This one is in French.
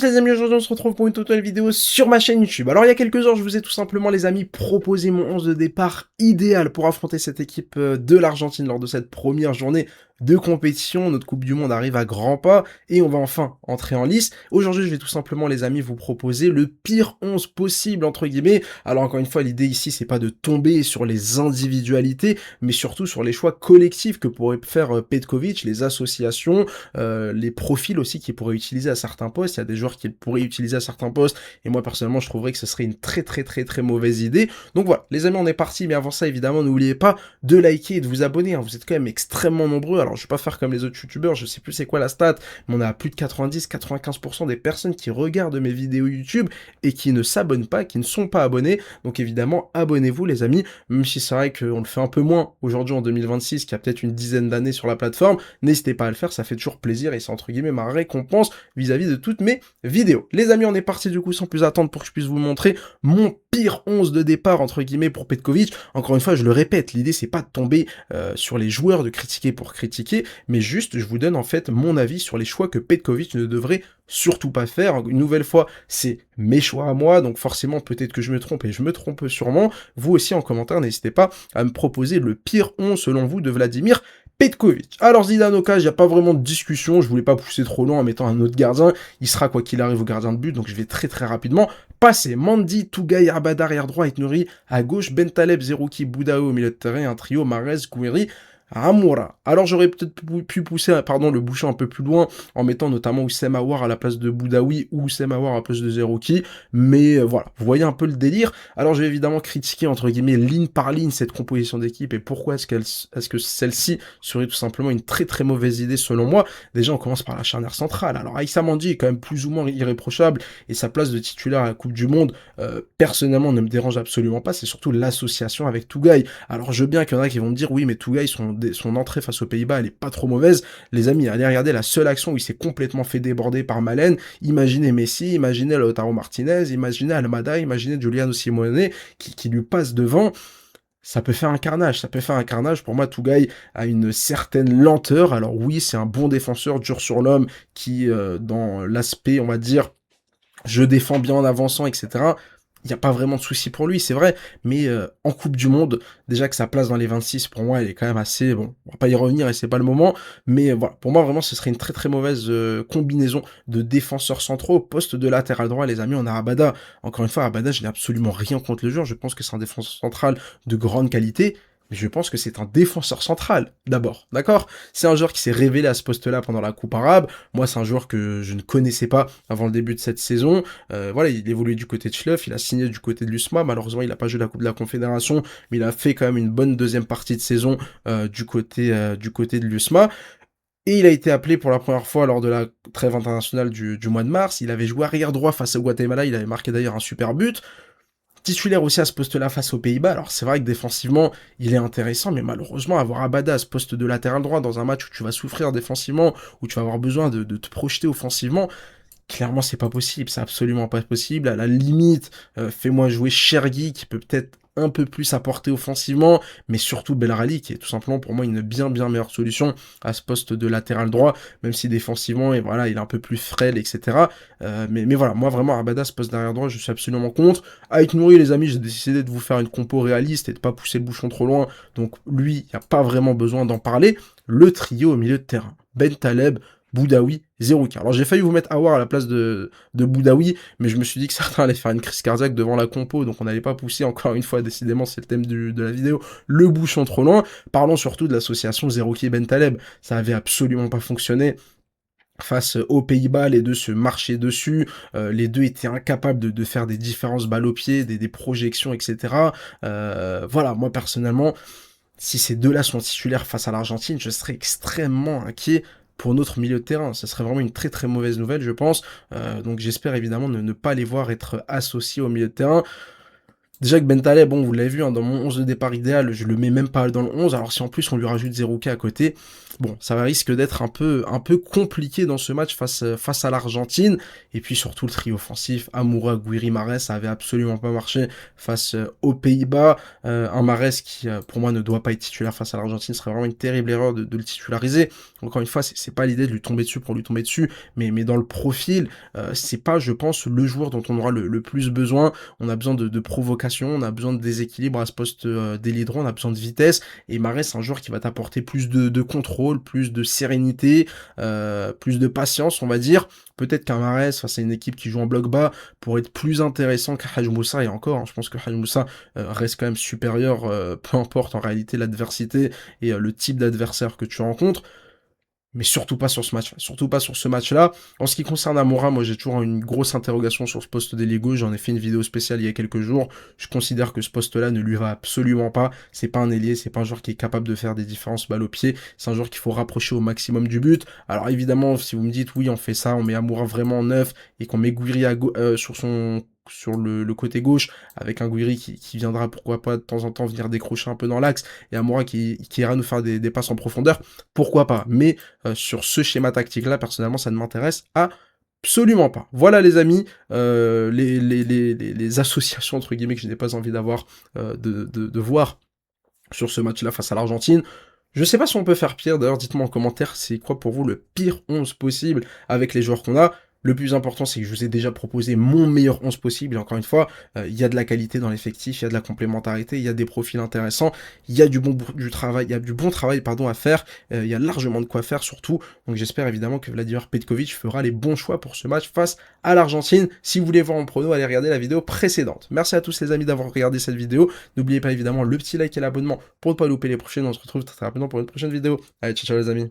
Les amis, aujourd'hui on se retrouve pour une nouvelle vidéo sur ma chaîne YouTube. Alors il y a quelques heures, je vous ai tout simplement les amis proposé mon 11 de départ idéal pour affronter cette équipe de l'Argentine lors de cette première journée de compétition. Notre Coupe du Monde arrive à grands pas et on va enfin entrer en lice. Aujourd'hui je vais tout simplement les amis vous proposer le pire 11 possible entre guillemets. Alors encore une fois l'idée ici c'est pas de tomber sur les individualités mais surtout sur les choix collectifs que pourrait faire Petkovic, les associations, les profils aussi qu'il pourrait utiliser à certains postes. Il y a des joueurs qu'il pourrait utiliser à certains postes et moi personnellement je trouverais que ce serait une très mauvaise idée. Donc voilà les amis on est parti, mais avant ça évidemment n'oubliez pas de liker et de vous abonner, hein. Vous êtes quand même extrêmement nombreux. Alors je vais pas faire comme les autres youtubeurs, je sais plus c'est quoi la stat, mais on a plus de 90-95% des personnes qui regardent mes vidéos YouTube et qui ne s'abonnent pas, qui ne sont pas abonnés. Donc évidemment abonnez-vous les amis, même si c'est vrai qu'on le fait un peu moins aujourd'hui en 2026, qu'il y a peut-être une dizaine d'années sur la plateforme. N'hésitez pas à le faire, ça fait toujours plaisir et c'est entre guillemets ma récompense vis-à-vis de toutes mes vidéos. Les amis, on est parti du coup sans plus attendre pour que je puisse vous montrer mon pire 11 de départ entre guillemets pour Petkovic. Encore une fois, je le répète, l'idée c'est pas de tomber sur les joueurs, de critiquer pour critiquer, mais juste je vous donne en fait mon avis sur les choix que Petkovic ne devrait surtout pas faire. Une nouvelle fois, c'est mes choix à moi, donc forcément peut-être que je me trompe et je me trompe sûrement. Vous aussi en commentaire, n'hésitez pas à me proposer le pire 11 selon vous de Vladimir Petkovic. Alors Zidane au cas, il n'y a pas vraiment de discussion, je voulais pas pousser trop loin en mettant un autre gardien, il sera quoi qu'il arrive au gardien de but, donc je vais très rapidement passer. Mandy, Tougaï, Abad arrière droit, Aït-Nouri à gauche, Bentaleb, Zerouki, Boudaoui au milieu de terrain, un trio, Mahrez, Gouiri, Amoura. Alors j'aurais peut-être pu pousser le bouchon un peu plus loin en mettant notamment Oussem Aouar à la place de Boudaoui ou Oussem Aouar à la place de Zerouki, mais voilà, vous voyez un peu le délire. Alors je vais évidemment critiquer entre guillemets ligne par ligne cette composition d'équipe et pourquoi est-ce que celle-ci serait tout simplement une très mauvaise idée selon moi. Déjà on commence par la charnière centrale. Alors Aïssa Mandi est quand même plus ou moins irréprochable et sa place de titulaire à la Coupe du Monde personnellement ne me dérange absolument pas, c'est surtout l'association avec Tougaï. Alors je veux bien qu'il y en a qui vont me dire oui mais Tougaï son entrée face aux Pays-Bas elle est pas trop mauvaise. Les amis, allez regarder la seule action où il s'est complètement fait déborder par Malen. Imaginez Messi, imaginez Lautaro Martinez, imaginez Almada, imaginez Giuliano Simone qui lui passe devant. Ça peut faire un carnage, ça peut faire un carnage. Pour moi, Tougaï a une certaine lenteur. Alors oui, c'est un bon défenseur, dur sur l'homme, qui, dans l'aspect, on va dire, je défends bien en avançant, etc., il n'y a pas vraiment de souci pour lui, c'est vrai, mais en Coupe du Monde, déjà que sa place dans les 26, pour moi, elle est quand même assez, bon, on va pas y revenir et c'est pas le moment, mais voilà, pour moi, vraiment, ce serait une très mauvaise combinaison de défenseurs centraux au poste de latéral droit, les amis, on a Abada. Encore une fois, Abada, je n'ai absolument rien contre le joueur, je pense que c'est un défenseur central de grande qualité, mais je pense que c'est un défenseur central, d'abord, d'accord? C'est un joueur qui s'est révélé à ce poste-là pendant la Coupe arabe. Moi, c'est un joueur que je ne connaissais pas avant le début de cette saison. Voilà, il évoluait du côté de Schluff, il a signé du côté de l'USMA. Malheureusement, il n'a pas joué la Coupe de la Confédération, mais il a fait quand même une bonne deuxième partie de saison du côté de l'USMA. Et il a été appelé pour la première fois lors de la trêve internationale du mois de mars. Il avait joué arrière droit face au Guatemala, il avait marqué d'ailleurs un super but. Titulaire aussi à ce poste-là face aux Pays-Bas. Alors c'est vrai que défensivement, il est intéressant, mais malheureusement, avoir Abada à ce poste de latéral droit dans un match où tu vas souffrir défensivement, où tu vas avoir besoin de te projeter offensivement, clairement c'est pas possible, c'est absolument pas possible. À la limite, fais-moi jouer Chergui qui peut peut-être un peu plus apporter offensivement, mais surtout Belrali qui est tout simplement pour moi une bien meilleure solution à ce poste de latéral droit, même si défensivement et voilà il est un peu plus frêle, etc. Mais voilà, moi vraiment Abada ce poste derrière droit je suis absolument contre. Avec Nouri les amis, j'ai décidé de vous faire une compo réaliste et de pas pousser le bouchon trop loin, donc lui il n'y a pas vraiment besoin d'en parler. Le trio au milieu de terrain, Bentaleb, Boudaoui, Zerouki. Alors j'ai failli vous mettre Aouar à la place de Boudaoui, mais je me suis dit que certains allaient faire une crise cardiaque devant la compo, donc on n'allait pas pousser, encore une fois, décidément c'est le thème de la vidéo, le bouchon trop loin. Parlons surtout de l'association Zerouki et Bentaleb, ça avait absolument pas fonctionné. Face aux Pays-Bas, les deux se marchaient dessus, les deux étaient incapables de faire des différences balles au pied, des projections, etc. Voilà, moi personnellement, si ces deux-là sont titulaires face à l'Argentine, je serais extrêmement inquiet pour notre milieu de terrain. Ce serait vraiment une très mauvaise nouvelle, je pense. Donc j'espère évidemment ne pas les voir être associés au milieu de terrain. Déjà que Bentaleb, bon, vous l'avez vu, hein, dans mon 11 de départ idéal, je le mets même pas dans le 11. Alors si en plus on lui rajoute 0K à côté, bon, ça va risque d'être un peu compliqué dans ce match face à l'Argentine. Et puis surtout le trio offensif, Amoura, Guiri, Mahrez, ça avait absolument pas marché face aux Pays-Bas. Un Mahrez qui, pour moi, ne doit pas être titulaire face à l'Argentine, ce serait vraiment une terrible erreur de le titulariser. Encore une fois, c'est pas l'idée de lui tomber dessus pour lui tomber dessus, mais dans le profil, c'est pas, je pense, le joueur dont on aura le plus besoin. On a besoin de provocation, on a besoin de déséquilibre à ce poste d'ailier droit, on a besoin de vitesse. Et Mahrez, c'est un joueur qui va t'apporter plus de contrôle, plus de sérénité, plus de patience, on va dire. Peut-être qu'un Mahrez face à une équipe qui joue en bloc bas pourrait être plus intéressant qu'Haj Moussa. Et encore, hein, je pense que Haj Moussa reste quand même supérieur, peu importe en réalité l'adversité et le type d'adversaire que tu rencontres. Mais surtout pas sur ce match, surtout pas sur ce match-là. En ce qui concerne Amoura, moi j'ai toujours une grosse interrogation sur ce poste d'ailier gauche. J'en ai fait une vidéo spéciale il y a quelques jours. Je considère que ce poste-là ne lui va absolument pas. C'est pas un ailier, c'est pas un joueur qui est capable de faire des différences balle au pied. C'est un joueur qu'il faut rapprocher au maximum du but. Alors évidemment, si vous me dites oui, on fait ça, on met Amoura vraiment en neuf et qu'on met Guiri sur le côté gauche, avec un Guiri qui viendra, pourquoi pas, de temps en temps venir décrocher un peu dans l'axe, et Amoura qui ira nous faire des passes en profondeur, pourquoi pas. Mais sur ce schéma tactique-là, personnellement, ça ne m'intéresse absolument pas. Voilà les amis, les associations, entre guillemets, que je n'ai pas envie d'avoir, de voir sur ce match-là face à l'Argentine. Je sais pas si on peut faire pire, d'ailleurs dites-moi en commentaire c'est quoi pour vous le pire 11 possible avec les joueurs qu'on a. Le plus important c'est que je vous ai déjà proposé mon meilleur 11 possible, et encore une fois, il y a de la qualité dans l'effectif, il y a de la complémentarité, il y a des profils intéressants, il y a du travail, il y a du bon travail pardon, à faire, il y a largement de quoi faire surtout, donc j'espère évidemment que Vladimir Petkovic fera les bons choix pour ce match face à l'Argentine. Si vous voulez voir mon prono, allez regarder la vidéo précédente. Merci à tous les amis d'avoir regardé cette vidéo, n'oubliez pas évidemment le petit like et l'abonnement pour ne pas louper les prochaines. On se retrouve très rapidement pour une prochaine vidéo. Allez, ciao ciao les amis.